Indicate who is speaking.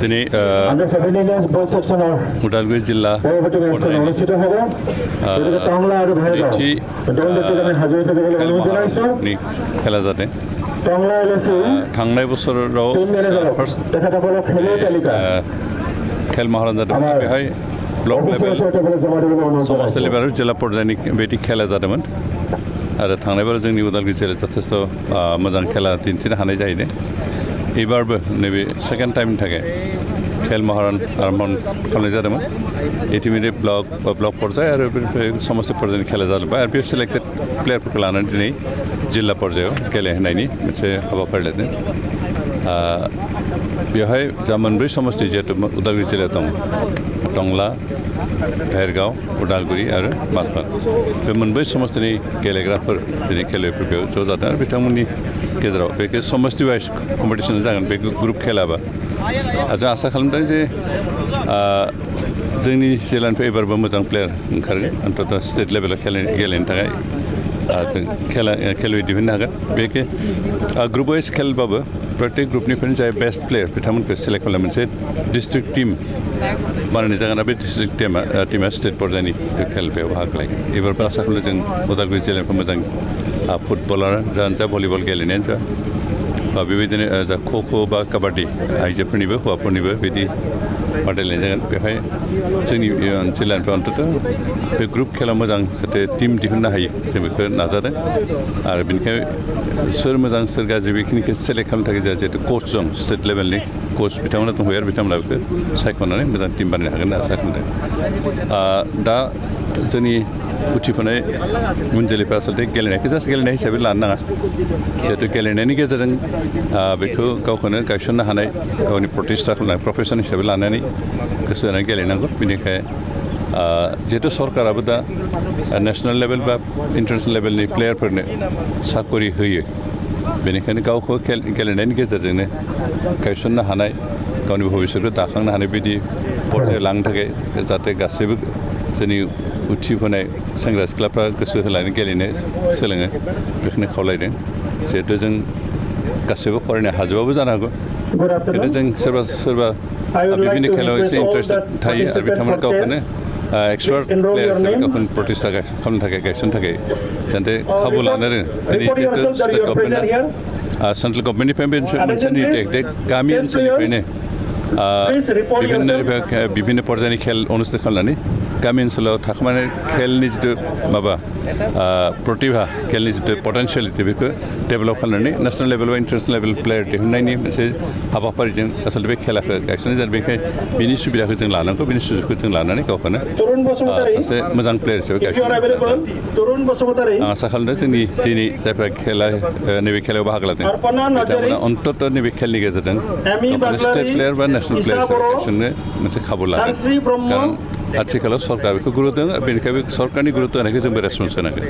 Speaker 1: दिनै उदालगुरि जिल्ला खेला जादों थांनाय बोसोराव फार्स्ट खेल महारन जादों बेहाय ब्लक लेभेल समाज लेभेल आरो जिल्ला पर्यायनि बेबायदि खेला जादोंमोन आरो थांनाय बाराव जोंनि उदालगुरि जिल्लायाव जथेस्थ' मोजां खेला दिन्थिनो हानाय जाहैदों एबारबो नैबे सेकेन्ड टाइमनि थाखाय खेल महारन आरम्भ खालामनाय जादोंमोन इन्टारमिडियेट ब्लक पर्याय आरो समस्ति पर्यायनि खेला जालांबाय आरो बे सिलेक्टेड प्लेयारफोरखौ लानानै दिनै जिल्ला पर्यायाव गेलेहोनायनि मोनसे हाबाफारि लादों बेवहाय जा मोनब्रै समस्ति जिहेतु उदालगुरि जिल्लायाव दं टंला भेरगाव उदालगुरि आरो मालपाल बे मोनब्रै समस्तिनि गेलेग्राफोर दिनै खेलाफोर बेयाव ज' जादों आरो बिथांमोननि गेजेराव बे समस्ति वाइज कम्पिटिसन जागोन बे ग्रुप खेलाबा जों आसा खालामदों जे जोंनि जिल्लानिफ्राय एबारबो मोजां प्लेयार ओंखारगोन अन्तत स्टेट लेभेलाव गेलेनो थाखाय जों खेलायाव दिहुननो हागोन बेखे ग्रुप वाइज खेलबाबो प्रत्येक ग्रुपनिफ्रायनो जाय बेस्ट प्लेयार बिथांमोनखौ सेलेक्ट खालामनाय मोनसे डिस्ट्रिक्ट टिम बानायनाय जागोन बे डिस्ट्रिक्ट टिमा स्टेट पर्यायनि खेलायाव बाहागो लागोन एबारबो आसा खालामो जों उदालगुरि जिल्लानिफ्राय मोजां फुटबलार जा भलिबल गेलेनायानो जा बा बेबायदिनो जा ख' बा काबादि आइजोफोरनिबो हौवाफोरनिबो बिदि बादायलायनाय जागोन बेवहाय जोंनि जिल्लानिफ्राय अन्तत बे ग्रुप खेला मोजां जाहाथे टिम दिहुननो हायो जों बेखौ नाजादों आरो बेनिखायनो सोर मोजां सोर गाज्रि बेखिनिखौ सेलेक्ट खालामनो थाखाय जोंहा जिहेतु कच दं स्टेट लेभेलनि कच बिथांमोना दंहैयो आरो बिथांमोना बेखौ सायख'नानै मोजां टिम बानायनो हागोन होनना आसा खालामदों दा जोंनि उथिफुनाय उन जोलैफ्रा आसलथे गेलेनायखौ जास्ट गेलेनाय हिसाबै लानो नाङा जिहेतु गेलेनायनि गेजेरजों बेखौ गावखौनो गायसननो हानाय गावनि प्रतिष्ठा खालामनाय प्रफेसन हिसाबै लानानै गोसो होनानै गेलेनांगौ बेनिखाय जिहेतु सरकाराबो दा नेसनेल लेभेल बा इन्टारनेसनेल लेभेलनि प्लेयारफोरनो साकरि होयो बेनिखायनो गावखौ गेलेनायनि गेजेरजोंनो गायसननो हानाय गावनि भबिष्यतखौ दाखांनो हानाय बिदि पर्यायाव लांनो थाखाय जाहाथे गासैबो जोंनि उथिफुनाय सेंग्रा सिख्लाफ्रा गोसो होनानै गेलेनो सोलोङो बेखौनो खावलायदों जिहेतु जों गासैबो फरायनो हाजोबाबो जानो हागौ खिन्थु जों सोरबा बिभिन्न खेलायाव एसे इन्टारेस्टेड थायो आरो बिथांमोना गावखौनो एक्सपार्ट प्लेयार हिसाबै गावखौनो प्रतिष्ठा खालामनो थाखाय गायसननो थाखाय जाहाथे खाबु लानो रोङो दिनै जिहेतु स्टेट गभर्नमेन्टआ सेन्ट्रेल गभर्नमेन्टनिफ्राय मोनसे निर्देश गामि ओनसोलनिफ्रायनो बिभिन्न पर्यायनि खेल अनुष्ठित खालामनानै गामि ओनसोलाव थाखोमानाय खेलनि जिथु माबा प्रतिभा खेलनि जिथु पटेनसियेलिटि बेखौ डेभेलप खालामनानै नेसनेल लेभेल बा इन्टारनेसनेल लेभेल प्लेयार दिहुननायनि मोनसे हाबाफारिजों आसलथे बे खेलाखौ गायसननाय जादों बेनिखायनो बिनि सुबिदाखौ जों लानांगौ बिनि सुजुगखौ जों लानानै गावखौनो सासे मोजां प्लेयार हिसाबै गायसननो आं आसा खालामदों जोंनि दिनै जायफ्रा नैबे खेलायाव बाहागो लादों बिथांमोना अन्तत नैबे खेलनि गेजेरजों स्टेट प्लेयार बा नेसनेल प्लेयार हिसाबै गायसननो मोनसे खाबु लादों कारण आथिखालाव सरकारा बेखौ गुरुत्व होदों बेनिखायनो सरकारनि गुरुत्व होनायखौ जोंबो रेसपन्स होनांगोन